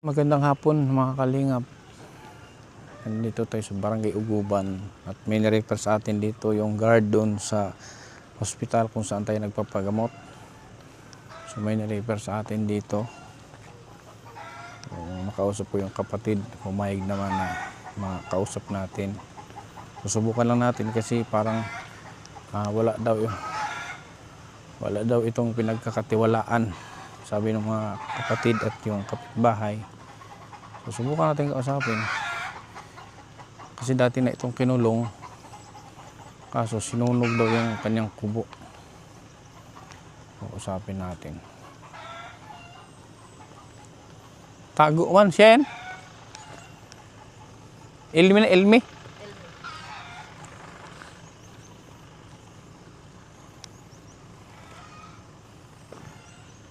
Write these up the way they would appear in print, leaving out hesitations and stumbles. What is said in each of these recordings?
Magandang hapon mga kalingap. Nandito tayo sa Barangay Uguban at may nirefer sa atin dito yung guard doon sa hospital kung saan tayo nagpapagamot. So may nirefer sa atin dito. Makausap ko yung kapatid, humayag naman na makausap natin. Susubukan lang natin kasi parang wala daw itong pinagkakatiwalaan, sabi ng mga kapatid at yung kapitbahay. Susubukan natin kausapin. Kasi dati na itong kinulong. Kaso sinunog daw yung kanyang kubo. Kausapin natin. Tago man, Shen? Ilmi na, Ilmi?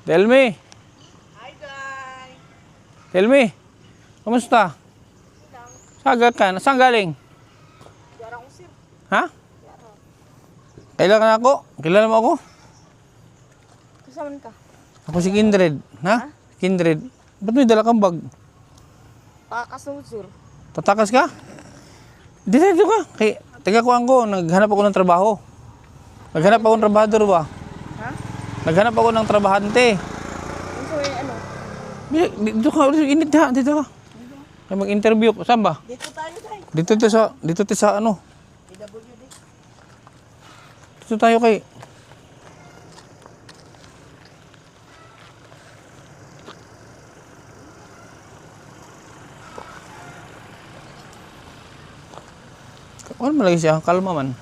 Delmi! Hi guys! Delmi! Kamusta? Sagat ka? Saan galing? Yara ko sir. Ha? Kailangan ako? Kilala mo ako? Kasaman ka? Ako si Kindred. Ha? Kindred. Ba't may dala kang bag? Pakasunod sir. Tatakas ka? Dito ka. Taga-kuhaan ko. Naghanap ako ng trabaho. Naghanap ako ng trabahador ba? Ha? Naghanap ako ng trabahante. Ano so yung ano? Dito ka. Init ha. Dito ka. Kaya mag-interview. Saan ba? Dito tayo guys. Dito sa ano? PWD. Dito tayo kay... Ano malagi siya? Kalma man.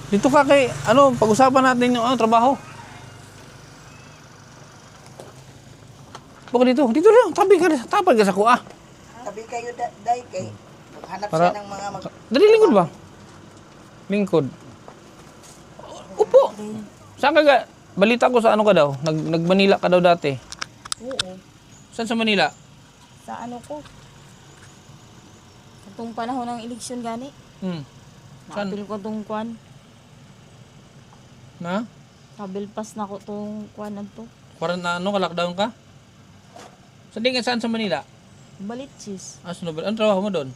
Dito ka kay... Ano, pag-usapan natin yung trabaho. Baka dito. Dito lang. Tapag ka sa kuha. Tabi kayo day kay. Maghanap Para- siya ng mga Dali, lingkod ba? Lingkod. Upo. Saan ka ga? Balita ko sa ano ka daw? Nag-Manila ka daw dati. Oo. Saan sa Manila? Sa ano ko? Itong panahon ng eleksyon gani. Hmm. Saan? Napil ko tong kwan. Na? Kabilpas na ko tong kwan na to. Parang na ano, ka-lockdown ka? Saan sa Manila? Balitsis. Ano ba? Ano trabaho mo doon?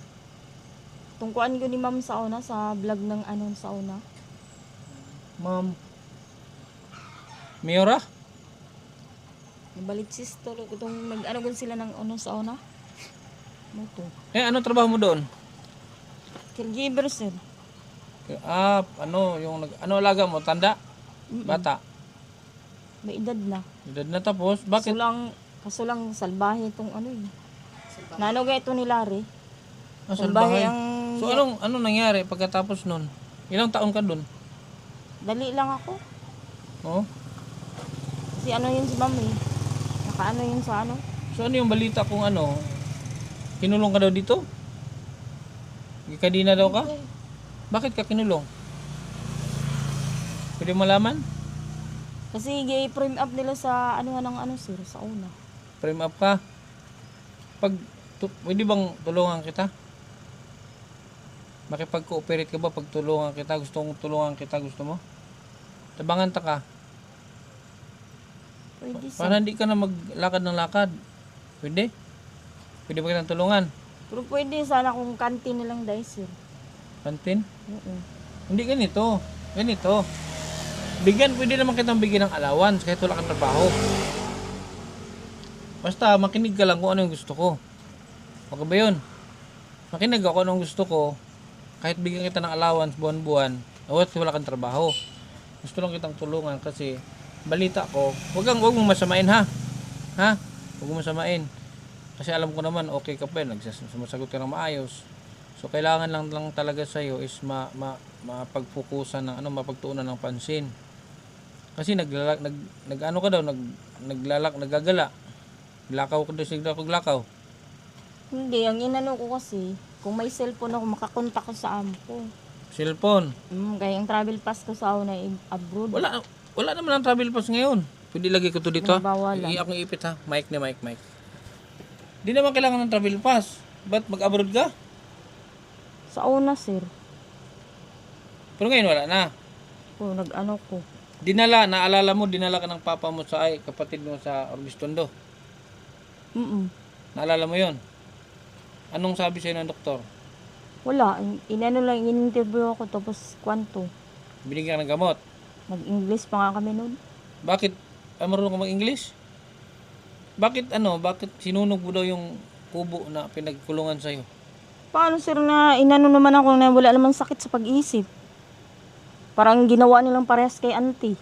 Tong kwan ko ni ma'am sa una sa vlog ng ano sa una. Ma'am. Mayora? Balitsis to itong nag-ano gun sila ng ano sa una. Ano to? Ano trabaho mo doon? Caregiver sir. Ano alaga mo? Tanda? Bata? May edad na. Edad na tapos? Bakit? Kaso lang salbahe itong ano eh. Nano ga ito ni Larry. Salbahe. ang... So anong nangyari pagkatapos nun? Ilang taon ka doon? Dali lang ako. Oh? Kasi ano yun si mami. Nakaano yun sa ano. So ano yung balita kung kinulong ka daw dito? Kadina daw ka? Bakit ka kinulong? Pwede malaman? Kasi gay-frame up nila sa ano ng ano sir, sa una. Frame up ka? Pwede bang tulungan kita? Makipag-cooperate ka ba pag tulungan kita? Gusto mo? Tabangan ta ka. Pwede sir. Para hindi ka na maglakad ng lakad. Pwede? Pwede ba kitang tulungan? Pero pwede sana kung kantin nilang dahil sir. Kantin? Oo. Hindi ganito. Pwede naman kitang bigyan ng allowance kahit wala kang trabaho. Basta makinig ka lang kung ano yung gusto ko. Okay ba yun? Makinig ako anong gusto ko. Kahit bigyan kita ng allowance buwan-buwan, wala kang trabaho. Gusto lang kitang tulungan kasi balita ko, wag mong masamain ha. Ha? Wag mong masamain. Kasi alam ko naman okay ka pa, sumasagot ka ng maayos. So kailangan lang talaga sa iyo is mapagfokusan ng mapagtuunan ng pansin. Kasi nagagala. Lakaw ko doon sigla kog lakaw. Hindi, ang inano ko kasi, kung may cellphone ako, makakontak ko sa amo ko. Cellphone. Kaya yung travel pass ko sa una abroad. Wala naman ang travel pass ngayon. Pwede lagi ko to dito. Bawalan. Iyak ng ipit ha. Mic. Di naman kailangan ng travel pass. Ba't mag-abroad ka? Sa una sir. Pero ngayon wala na. O, nag-ano ko. Naalala mo, dinala ka ng papa mo sa kapatid mo sa Orbistondo. Mm. Naalala mo yon? Anong sabi sa'yo ng doktor? Wala, inano lang, in-interview ako tapos kwanto. Binigyan ka ng gamot. Nag-English pa nga kami noon. Bakit? Marunong ka mag-English? Bakit sinunog mo daw yung kubo na pinagkulungan sa'yo? Paano sir na inano naman ako na wala naman sakit sa pag-iisip? Parang ginawa nilang parehas kay auntie.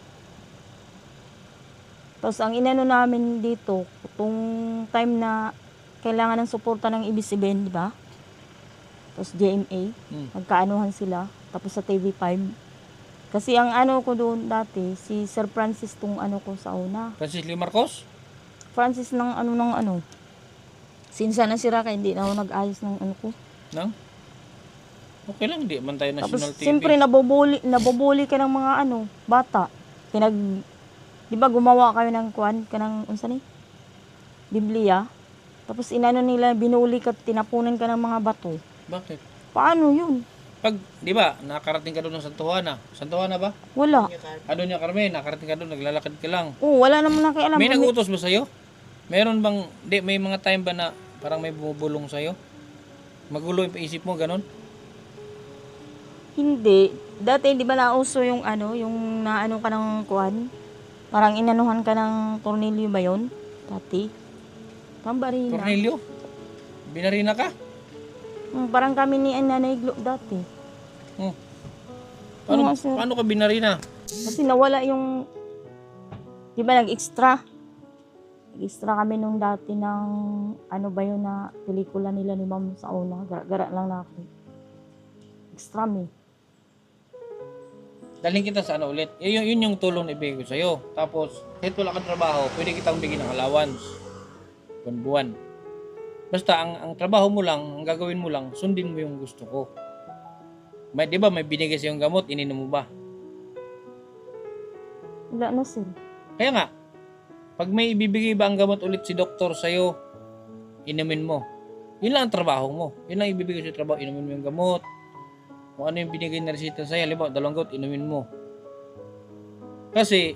Tapos ang inano namin dito, kung time na kailangan ng suporta ng ABS-CBN, di ba? Tapos GMA, magkaanuhan sila. Tapos sa TV5. Kasi ang ano ko doon dati, si Sir Francis tong ano ko sa una. Francis Lee Marcos? Francis ng ano. Sinsa na sira kaya hindi na ako nag-ayos ng ano ko. Nang? Okay lang, di man tayo Tapos national TV. siyempre nabobuli ka ng mga ano, bata. Di ba gumawa kayo ng kanang unsa ni? Biblia. Tapos inano nila, binuli ka, tinapunan ka ng mga bato. Bakit? Paano yun? Pag, di ba, nakarating ka doon ng Santo Juana. Santo Juana ba? Wala. Ano niya, Carmen, nakarating ka doon, naglalakad ka lang. Oo, wala naman nakialam. May nag-utos ba sa'yo? Meron bang, may mga time ba na parang may bumubulong sa'yo? Magulo yung paisip mo, ganun? Hindi. Dati, di ba nauso yung ano, yung naano ka ng kuwan? Parang inanuhan ka ng tornilyo ba yun? Dati. Pambarina. Cornelio? Binarina ka? Parang kami ni Nanay Glo dati. Hmm. Paano, Oo, sir. paano ka binarina? Kasi nawala yung, di ba nag-extra? Nag-extra kami nung dati ng, ano ba yun na pelikula nila ni Ma'am sa una. Gara lang na ako. Extra me. Dalhin kita sa ano ulit. Yun yung tulong na ibigay ko sa'yo. Tapos, kahit wala kang trabaho, pwede kitang bigyan ng allowance. Buwan-buwan. Basta, ang trabaho mo lang, ang gagawin mo lang, sundin mo yung gusto ko. Di ba, may binigay sa'yo yung gamot, ininom mo ba? Wala na sir. Kaya nga, pag may ibibigay ba ang gamot ulit si doktor sa'yo, inumin mo. Yun lang ang trabaho mo. Yun lang ibibigay sa'yo trabaho, inumin mo yung gamot. Kung ano yung binigay na resita sa'yo, halimbawa, 2 gamot, inumin mo. Kasi,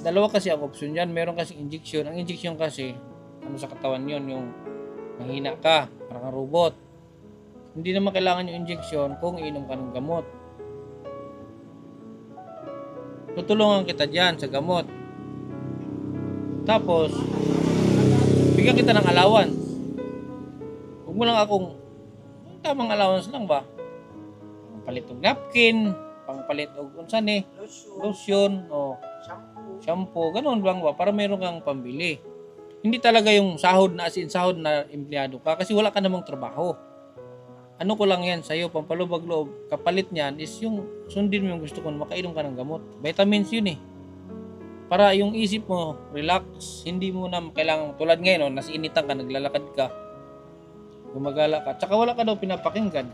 dalawa kasi ang option dyan. Meron kasi injection. Ang injection kasi, ano sa katawan yun, yung mahina ka, parang robot. Hindi naman kailangan yung injection kung inom ka ng gamot. Tutulungan kita dyan sa gamot. Tapos, bigyan kita ng allowance. Huwag mo lang akong, tamang allowance lang ba? Pangpalit og napkin, pangpalit og unsan eh, lotion, o shampoo, ganun lang ba? Para meron kang pambili. Hindi talaga yung sahod na sahod na empleyado ka kasi wala ka namang trabaho. Ano ko lang yan sa'yo, pampalubag loob, kapalit niyan is yung sundin mo yung gusto ko, makainom ka ng gamot. Vitamins yun eh. Para yung isip mo, relax, hindi mo na kailangan, tulad ngayon, nasa initan ka, naglalakad ka, gumagala ka, tsaka wala ka daw pinapakinggan.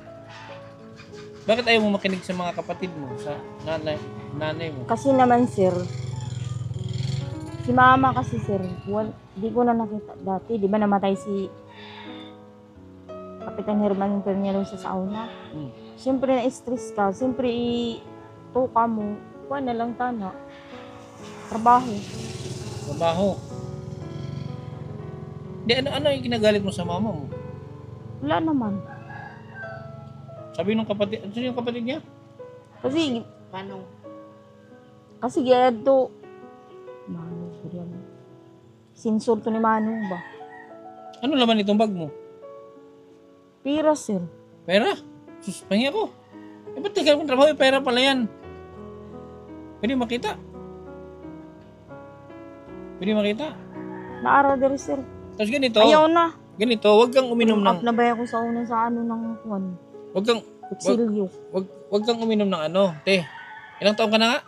Bakit ayaw mo makinig sa mga kapatid mo, sa nanay mo? Kasi naman sir, si mama kasi sir, di ko na nakita dati. Di ba namatay si Kapitan Herman Perniero sa sauna? Siyempre na-stress ka. Siyempre tuka mo. Kuha na lang tana. Trabaho. Di, ano yung kinagalit mo sa mama mo? Wala naman. Sabi nung kapatid, ano yung kapatid niya? Kasi, Manong. kasi gado. Manong, yan. Sinsulto ni Manong ba? Ano laman itong bag mo? Pira sir. Pera? Sus, pahingi ako. Ba't tagal kong trabaho? Pera pala yan. Pwede makita. Naara diri sir. Tapos ganito. Ayaw na. Ganito, wag kang uminom ng... Up na ba ako sa una sa ano ng kuwan? Wag kang... Kutsilyo. Wag kang uminom ng ano. Te, ilang taon ka na nga?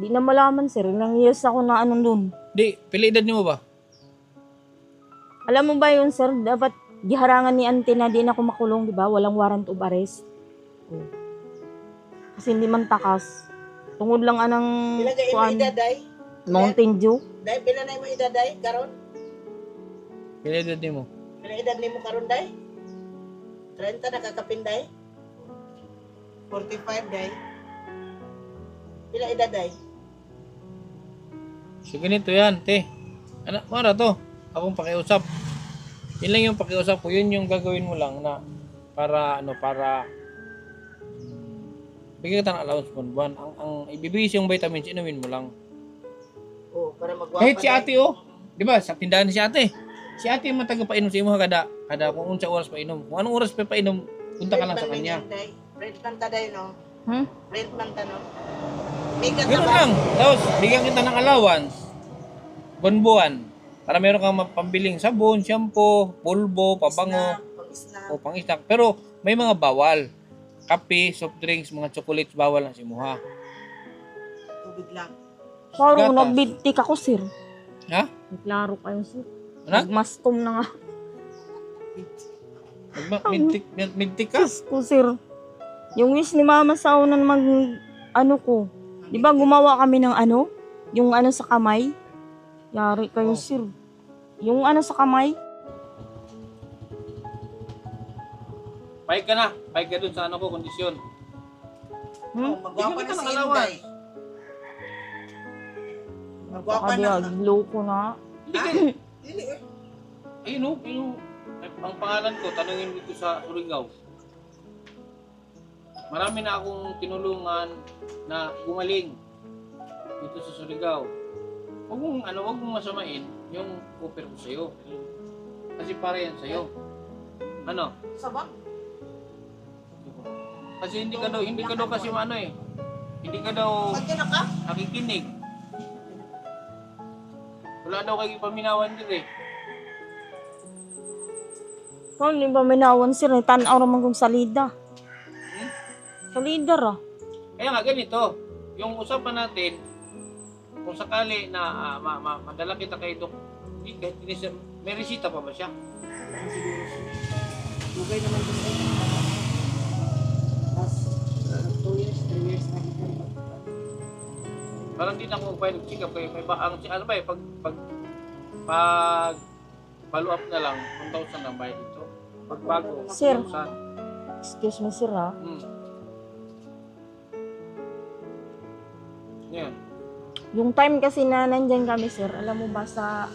Di na malaman sir. Ilang years ako na anong dun. Di, pila edad niyo mo ba? Alam mo ba yun sir? Dapat giharangan ni auntie na di na ako makulong, di ba? Walang warrant of arrest. Oh. Kasi hindi man takas. Tungod lang anang Ilagay mo idaday. Mountain Dew. Day, pila na mo idaday karon? Pila edad niyo mo? Pila edad nimo karon day? 30 nakakapinday? 45 day? Pila idaday? So ganito yan, te. Ano, mara to. akong pakiusap. Yun lang yung pakiusap ko. Yun yung gagawin mo lang na para bigyan kita ng allowance buwan-buwan. Ang ibibigay yung vitamins, inumin mo lang. Oh, para magwapa. Kahit si ate, di ba, sa tindahan si ate. Si ate yung matagapainom sa imo kada kung unsa oras pa inom. Kung anong oras pa painom, punta ka lang sa kanya. Red man ta day no. Hmm? Red man ta no. Bigat Ganun lang. Tapos, bigyan kita ng allowance. Buwan-buwan. Para meron kang pambiling sabon, shampoo, pulbo, pabango, o pang-snack. Pero, may mga bawal. Kape, soft drinks, mga chocolates, bawal lang si Muha. Tubig lang. Parang Gatas. nagbintik ako, sir. Ha? Klaro kayo, sir. Ano? Nagmastom na nga. Mintik ka? Diyos ko, sir. Yung wish ni mama sa unan ko. Di ba gumawa kami ng yung sa kamay? Yari kayo, sir. Yung sa kamay? Pahig ka na. Pahig ka dun sa kondisyon. Hmm? Magwapa Bigyan kita na ng si allowance. Inday. Magwapa Baka na. loko na. Hindi ka. Dili eh. Ayun. Ang pangalan ko, tanungin dito sa Surigao. Marami na akong tinulungan na gumaling dito sa Surigao. Huwag mong masamain yung offer ko sa'yo. Kasi para yan sa'yo. Ano? Sabak. Kasi hindi ka daw kasi hindi ka daw Pagka na ka? nakikinig. Wala daw kayo paminawan dito eh. Kung di ba minawan, sir, tanaw naman kong salida. Salida ra. Kaya nga ganito, yung usapan natin, kung sakali na madala kita kay Dok, may resita pa ba siya? Dugay naman din sa'yo. Tapos, 2 years, 3 years na kita. Parang di na ako pwede check up kayo. May ba, pag follow up na lang, 1,000 lang bayad dito. Pag bago, Sir. 1,000. Excuse me, sir, ha? Ngayon, Yung time kasi na nandyan kami, sir, alam mo ba sa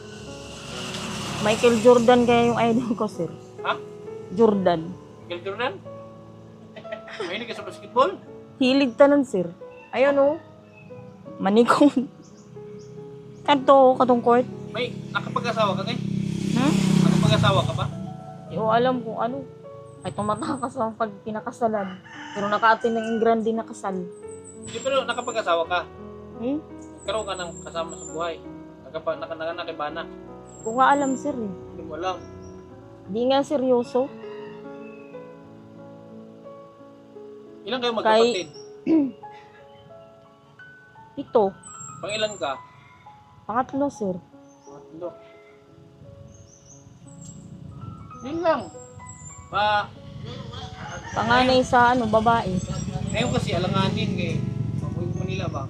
Michael Jordan kaya yung idol ko, sir? ha? Jordan. Michael Jordan? Mahilig ka sa basketball? Hilig tanan, sir. Ayun, manikon. Katong court. May nakapag-asawa ka ngayon? Hmm? Nakapag-asawa ka ba? Yung alam kung ay tumatakas ako pag pinakasalan. Pero naka-attend ng grande na kasal. Hindi, pero nakapag-asawa ka. Hmm? Karoon ka ng kasama sa buhay. Nakibana. Kung nga alam, sir, eh. Hindi mo alam. Di nga seryoso. Ilan kayo magkapatid? Ito, Pangilan ka? pangatlo, sir. Tatlo. Yun lang. Panganay sa babae. Ngayon kasi alanganin kay Mabuhay Manila ba?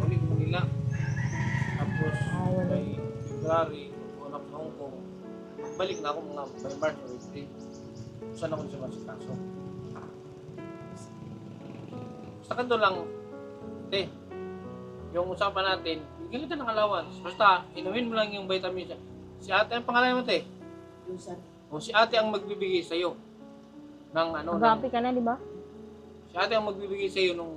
Ulit Manila. Tapos wala. by February, pupunap sa Hong Kong. Balik na ako mga by March or April. Saan ako siya masikaso? Basta kanto lang, yung usapan natin, bigyan kita ng allowance. Basta, inumin mo lang yung vitamins. Si ate, ang pangalan mo, te? Lusan. O si ate ang magbibigay sa'yo ng Magapi ka na, di ba? si ate ang magbibigay sa'yo ng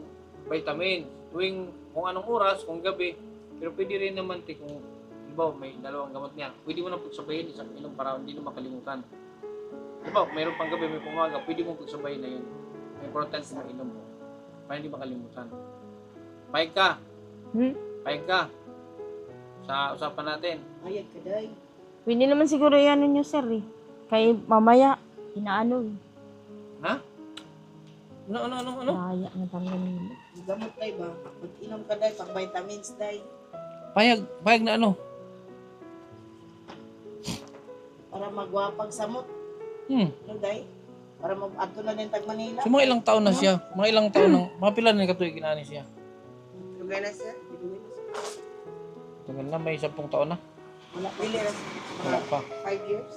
vitamin. Tuwing kung anong oras, kung gabi. Pero pwede rin naman, te, kung diba, may dalawang gamot niya. Pwede mo na pagsabayin isang inom para hindi na makalimutan. Diba, mayroon pang gabi, may pumaga. Pwede mo pagsabayin na yun. May important na inom mo. Para hindi makalimutan. Pahig ka. Pahig ka. Sa usapan natin. Ayag ka day. Pwede naman siguro yan ninyo, sir, eh. Kay mamaya, inaano, eh. Ha? Ano? Daya na talaga nila. Gamot day ba? Pag inom ka day, pag vitamins day. Pahig na ano? Para magwapag samot. Ano day? Para mag-ato na din tag Manila. So mga ilang taon na siya? Mga ilang taon nang, mga pila na katuig kinani siya? Dugay na sir. Dugay na sir. Tagal na, may 10 taon na. Wala. Dili na Wala pa. 5 years.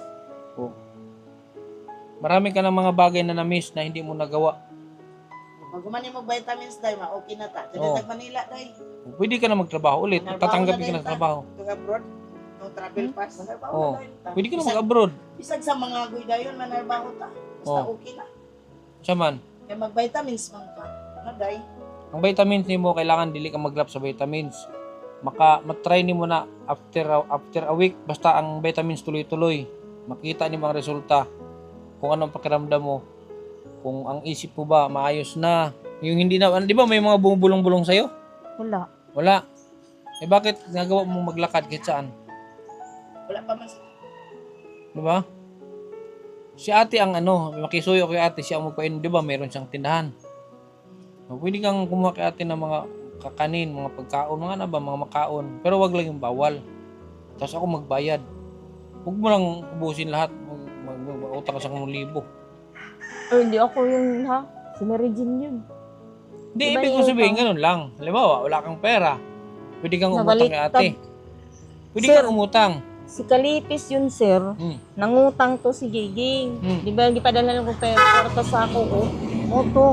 Oo. Marami ka ng mga bagay na na-miss na hindi mo nagawa. Pag gumanin mo vitamins day, okay na ta. Dali Oo. tag Manila day. Pwede ka na magtrabaho ulit. Tatanggapin ka ng trabaho. Tag abroad. No travel pass. Manarbaho Oh. na dayon ta. Pwede ka na mag-abroad. Bisag sa mga agoy dayon manarbaho ta. Basta Oh. okay na. Siya man. Kaya mag-vitamins man ka. No day. Ang vitamins nimo kailangan dili ka maglap sa vitamins. Matry nimo na after a week basta ang vitamins tuloy-tuloy. Makita nimo ang resulta. Kung anong pakiramdam mo. Kung ang isip mo ba maayos na. Yung hindi na, di ba may mga bumubulong-bulong sa'yo? Wala. Wala. Eh bakit nagawa mo maglakad kahit saan? Wala pa mas. Di ba? Si ate ang makisuyo kay ate siya ang magpainom, di ba? Meron siyang tindahan. So, pwede kang kumuha kay ate ng mga kakanin, mga pagkaon, mga makaon. Pero wag lang yung bawal. Tapos ako magbayad. Huwag mo lang ubusin lahat. Mag-utang ka sa 1,000. Hindi ako yun, ha? Si Mary Jean yun. Hindi, Diba ibig ko yung sabihin, utang? ganun lang. Halimbawa, wala kang pera. Pwede kang umutang kay ate. Nabaliktad. Pwede Sir. kang umutang. Si Kalipis yun, sir. Nangutang to si Giging. Hmm. Di ba, gipadala ko pera para sa ako ko. Oto.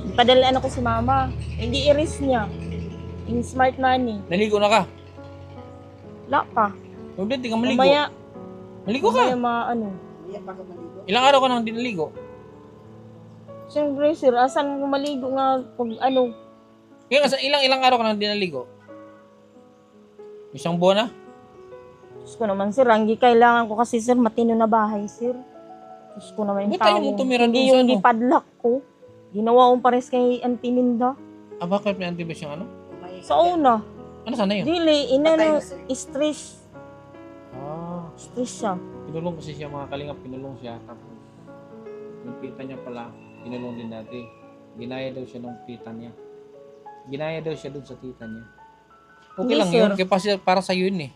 Gipadala ko si mama. Hindi i-risk niya. In smart money. Naligo na ka. Wala pa. Huwag din, di ka maligo. Mamaya, Maligo ka. Hindi pa ka maligo. Ilang araw ka nang di naligo? Siyempre, sir, asan ko maligo nga pag Kaya nga, ilang araw ka nang di naligo? Isang buwan na? Diyos ko naman, sir, ang kailangan ko kasi, sir, matino na bahay, sir. Diyos ko naman yung Ba't tayo tao. mo tumira Hindi doon sa yung ano? gipadlock ko. Ginawa kong pares kay Auntie Minda. Ah, bakit may antibes yung ano? May Sa una, Ano sana yun? dili, Patay na, inano, sir. stress. Ah, Stress siya. pinulong kasi siya mga kalingap, pinulong siya. Tapos, yung pita niya pala, pinulong din dati. Ginaya daw siya ng tita niya. Ginaya daw siya dun sa tita niya. Okay Hindi, lang sir. yun, kaya para sa yun eh.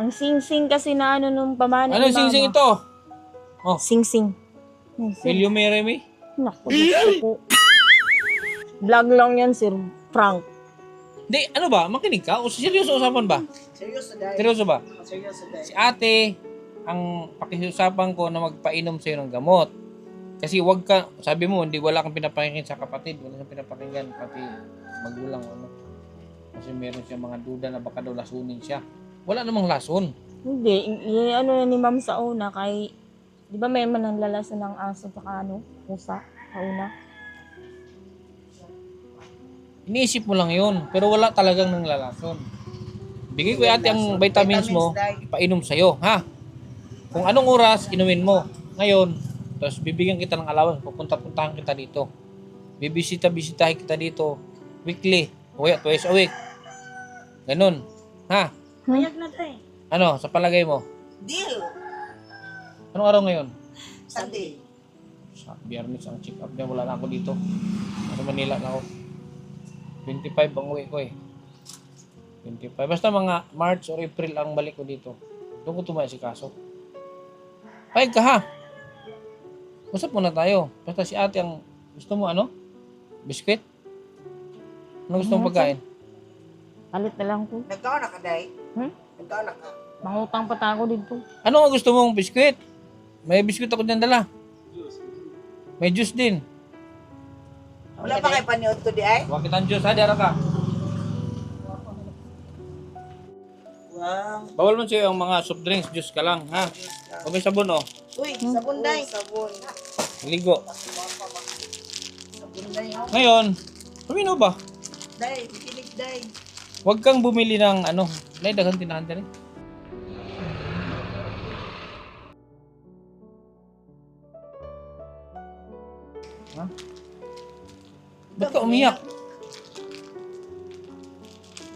Ang sing-sing kasi na ano nung pamana Ano ni sing-sing mama. ito? Sing-sing. Will you marry me? Naku, Diyos ko. Vlog lang yan, sir. Prank. Hindi, ano ba? Makinig ka? O seryoso usapan ba? seryoso day. Seryoso ba? Seryoso day. Si ate, ang pakiusapan ko na magpainom sa'yo ng gamot. Kasi wag ka, sabi mo, wala kang pinapakinggan sa kapatid, wala kang pinapakinggan, pati magulang, ano. Kasi meron siya mga duda na baka daw lasunin siya. Wala namang lason. Hindi, ano yan ni ma'am sa una kay, di ba may man lalason ng aso tsaka pusa sa una. Iniisip mo lang yun, pero wala talagang nanglalason. Bigay ko ate ang vitamins mo, ipainom sa'yo, ha? Kung anong oras, inumin mo. Ngayon, tapos bibigyan kita ng allowance, pupunta-puntahan kita dito. Bibisita-bisitahin kita dito, weekly, o kaya twice a week. Ganun, ha? Mayag na day. Ano, sa palagay mo? Deal. Anong araw ngayon? Sunday. Sa Biyernes ang check up niya, wala na ako dito. Sa Manila na ako. 25 ang uwi ko eh. 25. Basta mga March or April ang balik ko dito. Doon ko tumaya si kaso. Payag ka ha. Usap muna tayo. Basta si ate ang gusto mo Biskuit? Ano gusto mong pagkain? Palit na lang ko. Nagkaon na ka day. Nagkaon na ka. Mangutang pa tayo dito. Ano ang gusto mong biskuit? May biskuit ako dyan dala. May juice din. Wala pa kay paniod to di ay? Huwag kitang juice ha, dara ka. Wow. Bawal mo sa'yo ang mga soft drinks, juice ka lang ha. O may sabon Uy, sabon day. Sabon. Ligo. Sabon day ho. Ngayon, tumino ba? Day, bikinig day. Huwag kang bumili ng Nay, daghang tinahan ka rin. Ha? Ba't ka umiyak?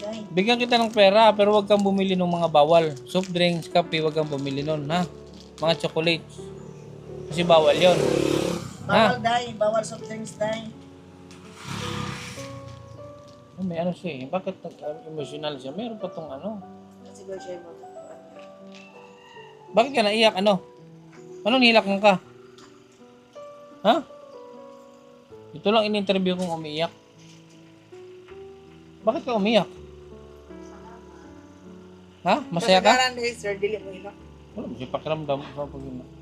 Day. Bigyan kita ng pera, pero huwag kang bumili ng mga bawal. Soft drinks, kape, huwag kang bumili nun, ha? Mga chocolates. Kasi bawal yon. Bawal day, bawal soft drinks day. May siya eh. Bakit emotional siya? Meron pa tong Siguro siya mo. Bakit ka naiyak? Anong nilak mo ka? Ha? Ito lang in-interview kong umiiyak. Bakit ka umiyak? Ha? Masaya ka? Kasagaran day, sir, dili mo ina. Wala mo siya pakiramdam.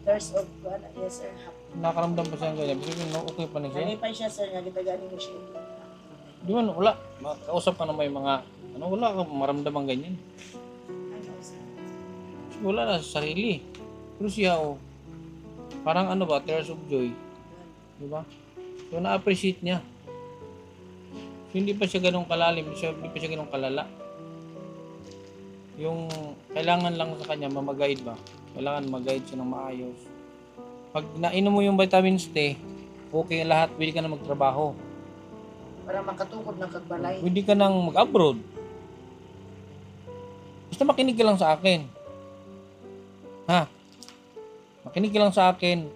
Thirst of God, yes sir. Nakaramdam pa siya ng ganyan. Kasi okay pa na siya. Nalipay siya sir, nga gitagani mo siya. Di man, wala. Kausap ka na may mga, wala kang maramdamang ganyan. Ang wala na sa sarili. Pero siya, parang ano ba, tears of joy. Di ba? So, na-appreciate niya. So, hindi pa siya ganun kalalim, hindi pa siya ganun kalala. Yung kailangan lang sa kanya, mamag-guide ba? Kailangan mag-guide siya ng maayos. Pag nainom mo yung vitamins D, okay lahat, pwede ka na magtrabaho. Para makatukod ng kagbalay. Pwede ka nang mag-abroad. Basta makinig ka lang sa akin. Ha? Makinig ka lang sa akin.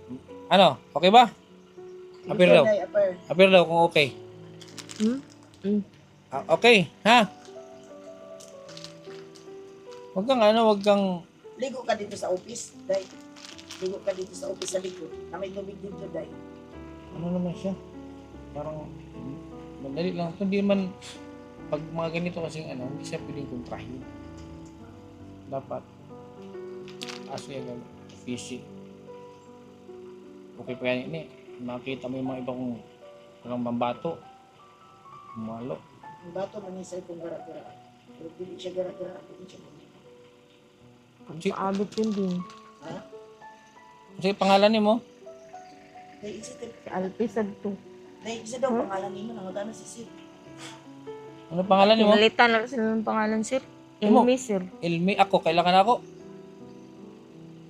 Ano? Okay ba? Apir daw. Day, apir. Apir daw kung okay. Okay, ha? Huwag kang Ligo ka dito sa office, Day. Ligo ka dito sa office sa likod. Na may tubig dito, Day. ano naman siya? Parang madali lang. Ito hindi man pag mga ganito kasing hindi siya pwedeng kontrahin. Dapat asya ka fishy. Okay pa yan ini. Makita mo yung mga ibang walang bambato. Umalo. Ang bato manisay kung gara-gara. Pero hindi siya gara-gara. Hindi siya gara-gara. Ang Si- paabot yun din. Ha? Kasi pangalan ni mo? Day, isa tayo. Si Alpisad to. Day, isa daw pangalan nimo. Nangutana si Sid. Ano pangalan ni mo? Pinalitan na sila ng pangalan, sir. Ano? Ilmi, sir. Ilmi ako. Kailangan ako.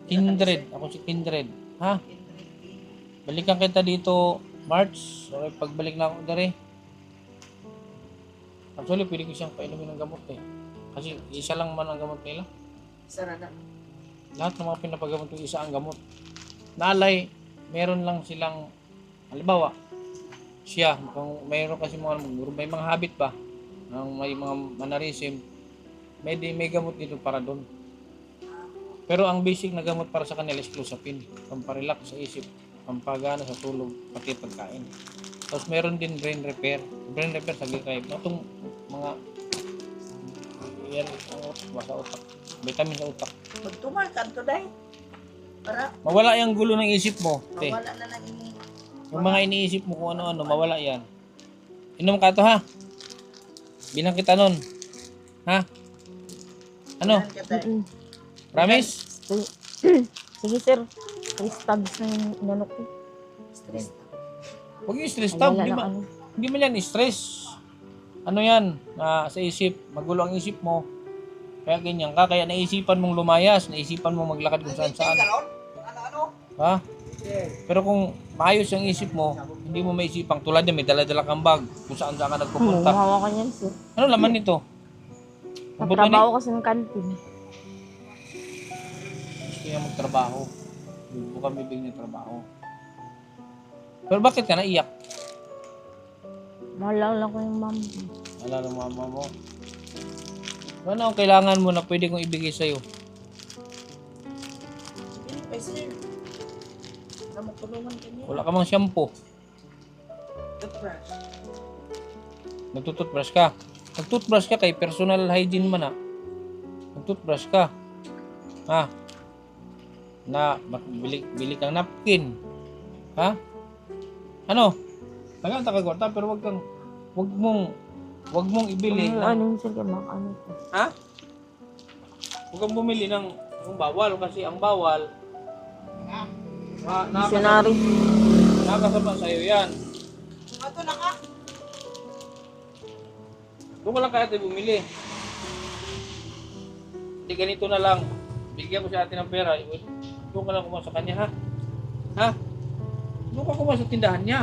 Kindred. Ako si Kindred. Ha? Balikan kita dito March. Okay, pagbalik na ako dari. Actually, pwede ko siyang painumin ng gamot eh. Kasi isa lang man ang gamot nila. Isa na. Lahat ng mga pinapagamot yung isa ang gamot. Nalay, meron lang silang, halimbawa, siya, kung mayroon kasi may mga habit pa, may mga mannerism, may gamot dito para doon. Pero ang basic na gamot para sa kanila is clozapine, pamparelax sa isip, pampagana sa tulog, pati pagkain. Tapos meron din brain repair. Brain repair sa gikay. Itong mga yan, sa utak. Vitamin sa utak. Magtumal ka to, Day. Para Mawala yung gulo ng isip mo. Te. mawala na lang ini. Yung mga iniisip mo kung ano-ano, mawala yan. Inom ka to ha. Bilang kita nun. Ha? Ano? Yan ka, Day. Promise? Sige, sir. 3 stabs na yung inanok ko. Stress. Huwag yung stress tab. Wala Hindi, na ma- ano. hindi mo yan stress. Ano yan? Sa isip. Magulo ang isip mo. Kaya ganyan ka. Kaya naisipan mong lumayas. Naisipan mong maglakad kung saan saan. Ha? Pero kung maayos ang isip mo, hindi mo maisipang tulad niya, may dala-dala kang bag kung saan saan ka nagpupunta. Hawakan yan, sir. Ano laman nito? Mabuto ni? Natrabaho kasi ng kantin. Gusto niya magtrabaho. Bukan bibig niya trabaho. Pero bakit ka naiyak? Mahal lang ko yung mom. Wala ng mama mo. Ano ang kailangan mo na pwede kong ibigay sa'yo? Hindi pa, sir. Na magtulungan ka niya. Wala ka mang shampoo. Toothbrush. Nagtututbrush ka. Nagtutbrush ka kay personal hygiene man Nagtutbrush ka. Ha? Bili kang napkin. Ha? Ano? Tagal kwarta pero wag mong ibili ng, Ano yung sir, ano to? ha? Huwag kang bumili ng bawal kasi ang bawal Missionary. nakakasama sa'yo yan. Ato na ka. Doon ka lang kaya tayo bumili. Hindi ganito na lang. Bigyan ko si ate ng pera. Doon ka lang kumuha sa kanya, ha? Ha? Doon ka kumuha sa tindahan niya.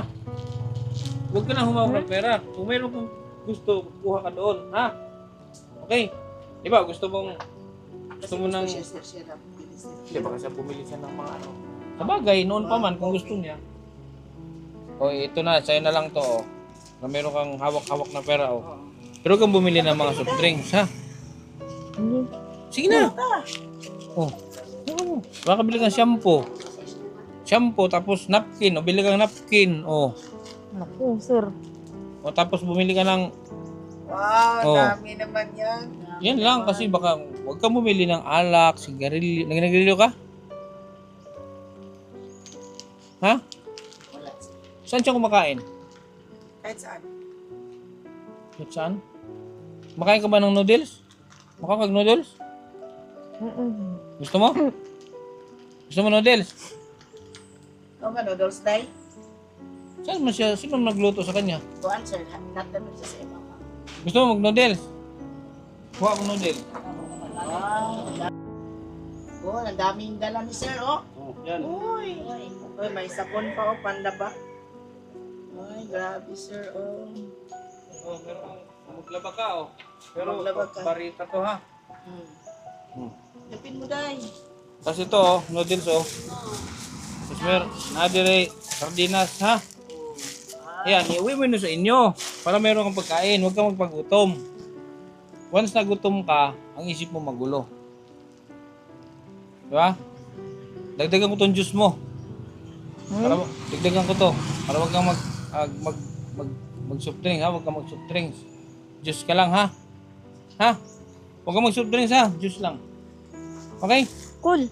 Huwag ka na humawak ng pera. Kung mayroon kang gusto, kuha ka doon, ha? Okay? Di ba? Gusto mo ng... Siya na. Di ba kasi bumili siya ng mga ano? Sabagay, noon pa man kung gusto niya. O, ito na. Sa'yo na lang to, oh. Na meron kang hawak-hawak na pera, oh. Pero kang bumili ng mga soft drinks, ha? Hindi. Sige na. Oh. Baka bili kang shampoo. Shampoo, tapos napkin. O, bili kang napkin. O. Naku, sir. O, tapos bumili ka ng... Wow, Oh. dami naman yan. Yan lang, kasi baka huwag kang bumili ng alak, sigarilyo. Nagsigarilyo ka? Ha? Wala. Saan siya kumakain? Kahit saan. Kahit saan? Makain ka ba ng noodles? Makakag noodles? Gusto mo? Gusto mo noodles? Ikaw nga, noodles, day? Saan mo siya? Sino nagluto sa kanya? To answer, natanong siya sa mama. Gusto mo mag-noodles? Kuha ko noodles. Wow. Oh, ang daming dala ni sir, oh. Oh, yan. Uy, uy, may sabon pa, oh, panda ba? Ay, grabe, sir, oh. Oh, pero maglaba ka, oh. Pero Maglaba ka. barita to, ha? Lapin mo, day. Tapos ito, oh, noodles, oh. Tapos meron, nadire, sardinas, ha? Ayan, iuwi mo yun sa inyo para meron kang pagkain. Huwag kang magpagutom. Once nagutom ka, ang isip mo magulo. Diba? Dagdagan ko tong juice mo. Para, dagdagan ko to. Para huwag kang mag soft drinks, ha? Huwag kang mag soft drinks. Juice ka lang, ha? Ha? Huwag kang mag soft drinks, ha? Juice lang. Okay? Cool.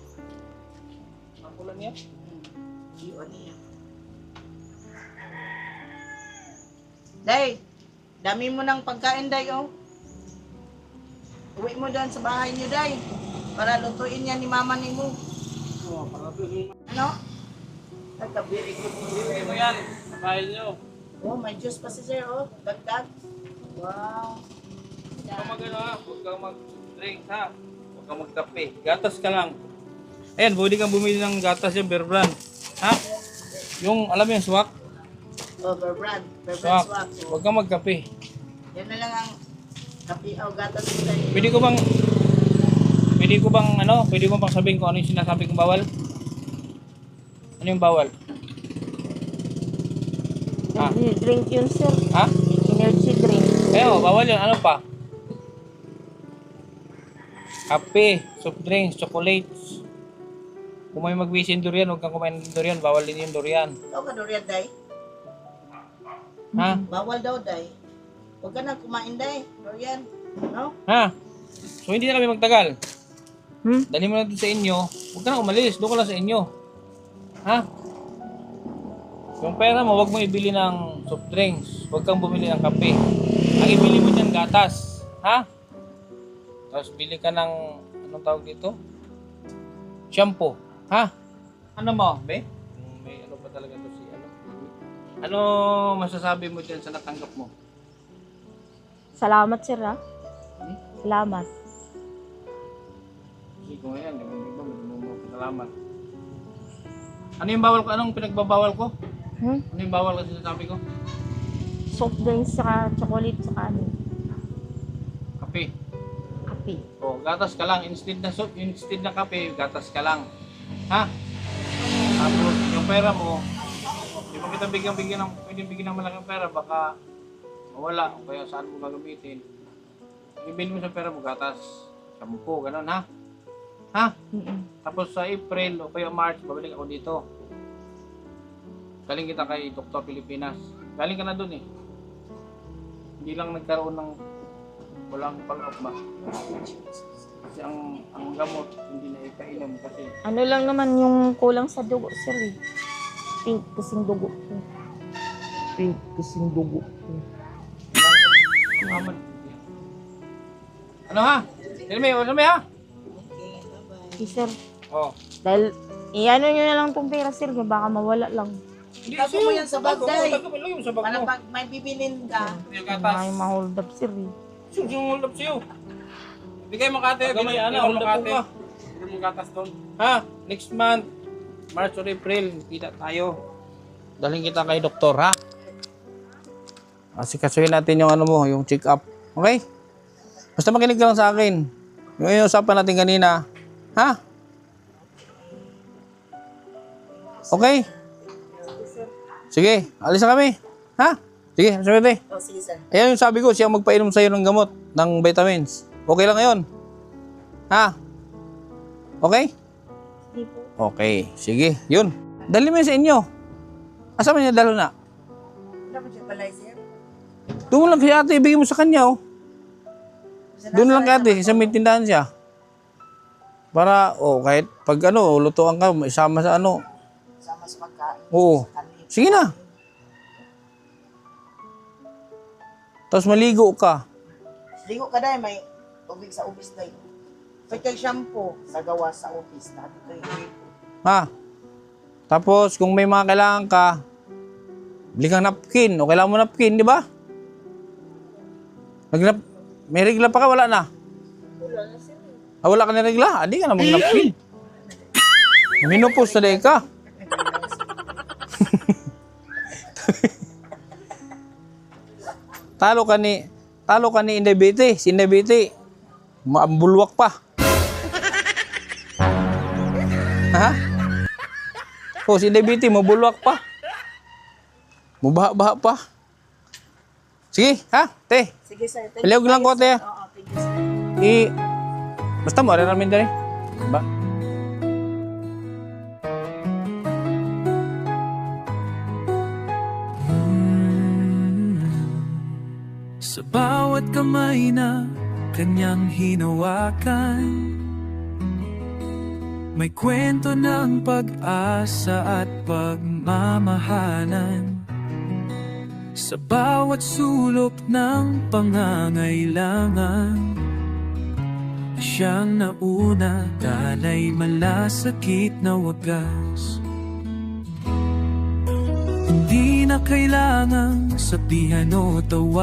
Ang kulang niya? Yun niya. Day, dami mo ng pagkain, day, oh. Uwi mo doon sa bahay niyo, day. Para lutuin yan ni mama ni mo. Oh, para to. Ano? Nagkabiri ko. Bibigyan mo yan. Kain nyo. Oh, may juice pa si sir, oh. Dagdag. Wow. Huwag kang mag-ano, ha? Huwag kang mag-drink, ha? Huwag kang magkape. Gatas ka lang. Ayan, pwede kang bumili ng gatas yung Bear Brand. Ha? Yung, alam mo yung swak? Oh, Bear Brand Swak. swak. Oh. Huwag kang magkape. Yan na lang ang kapi o gatas mo, day. Pwede ko bang sabihin kung ano yung sinasabi kong bawal? Ano yung bawal? Ah. Energy drink yun, sir. Ha? Energy drink. Bawal yun. Ano pa? Kape, soft drinks, chocolates. Kung may mag-wish durian, huwag kang kumain ng durian. Bawal din yung durian. Ikaw ka, Dorian, day. Ha? Bawal daw, day. Huwag ka na kumain, day. Dorian. No? Ha? So hindi na kami magtagal. Hmm? Dali mo na dito sa inyo. Huwag ka na umalis. Doon ka lang sa inyo. Ha? Yung pera mo, huwag mo ibili ng soft drinks. Huwag kang bumili ng kape. Ang ibili mo dyan, gatas. Ha? Tapos bili ka ng, anong tawag dito? Shampoo. Ha? Ano mo, be? May ano pa talaga to si ano? Ano masasabi mo dyan sa natanggap mo? Salamat, sir, ha? Salamat. Kasi kung yan, di mo salamat. Ano yung bawal ko? Anong pinagbabawal ko? Ano yung bawal kasi sinasabi ko? Soft drinks, saka chocolate, saka ano, Kape. kape. O, gatas ka lang. Instead na kape, gatas ka lang. Ha? Tapos, yung pera mo, di mo kita pwedeng bigyan ng malaking pera, baka mawala. O kaya saan mo gagamitin. Ibili mo sa pera mo, gatas, shampoo, gano'n, ha? Ha? Tapos sa April o kaya March, babalik ako dito. Galing kita kay Dr. Pilipinas. Galing ka na dun eh. Hindi lang nagkaroon ng walang follow-up ba? Kasi ang gamot hindi na ikainom kasi Ano lang naman yung kulang sa dugo, sir, eh. Pink kasing dugo ko. Pink kasing dugo ko. aman. Ano ha? Silmi, ha? Okay, bye-bye. Okay, sir. Oh. Dahil, iano nyo na lang tong pera, sir, baka mawala lang. Hindi, Tago mo yan sa bag, day. Tago mo lang yung sa bag Para mo. pag may bibilin ka, Yung May gatas. ma-hold up, sir, eh. Sumusunod sa'yo. Bigay mo kate. Bigay mo kate. Bigay mo gatas doon. Ha? Next month, March or April, kita tayo. Daling kita kay doktor, ha? Asikasuhin natin yung ano mo, yung check up. Okay? Basta makinig ka lang sa akin. Yung usapan natin kanina. Ha? Okay? Sige, alis na kami. Ha? Sige, sabi. o sige, sir. Ayan yung sabi ko, siya magpainom sa'yo ng gamot, ng vitamins. Okay lang ngayon? Ha? Okay? Hindi po. Okay, sige, yun. Dali mo yun sa inyo. Asa man niya dalo na? Dapat siya pala, sir. Doon mo lang kay ate, ibigay mo sa kanya, oh. Doon lang kay ate, sa may tindahan siya. Para, kahit pag lutuan ka, isama sa Sama sa pagkain. Oo. Kanina. Sige na. Tapos maligo ka. Ligo ka, day. May tubig sa ubis, day. Kay shampoo sa gawa sa office na. Ha? Tapos, kung may mga kailangan ka, bili kang napkin. O kailangan mo napkin, di ba? May regla pa ka? Wala na? Wala na sila. Wala ka na regla? Hindi ka na mag-napkin. Minupos na day ka. Talo ka ni Indebete. Si Indebete, maambulwak pa. Ha? O, si Indebete, mabulwak pa. Mubaha-baha pa. Sige, ha? Te, Sige sir. paliog lang ko, te. Oo, thank you sir. Basta mo, rin namin dali. Ba? Sa bawat kamay na kanyang hinawakan, may kwento ng pag-asa at pagmamahalan. Sa bawat sulok ng pangangailangan, siyang nauna, dalay malasakit na wagas. Hindi na kailangang sabihan o tawa.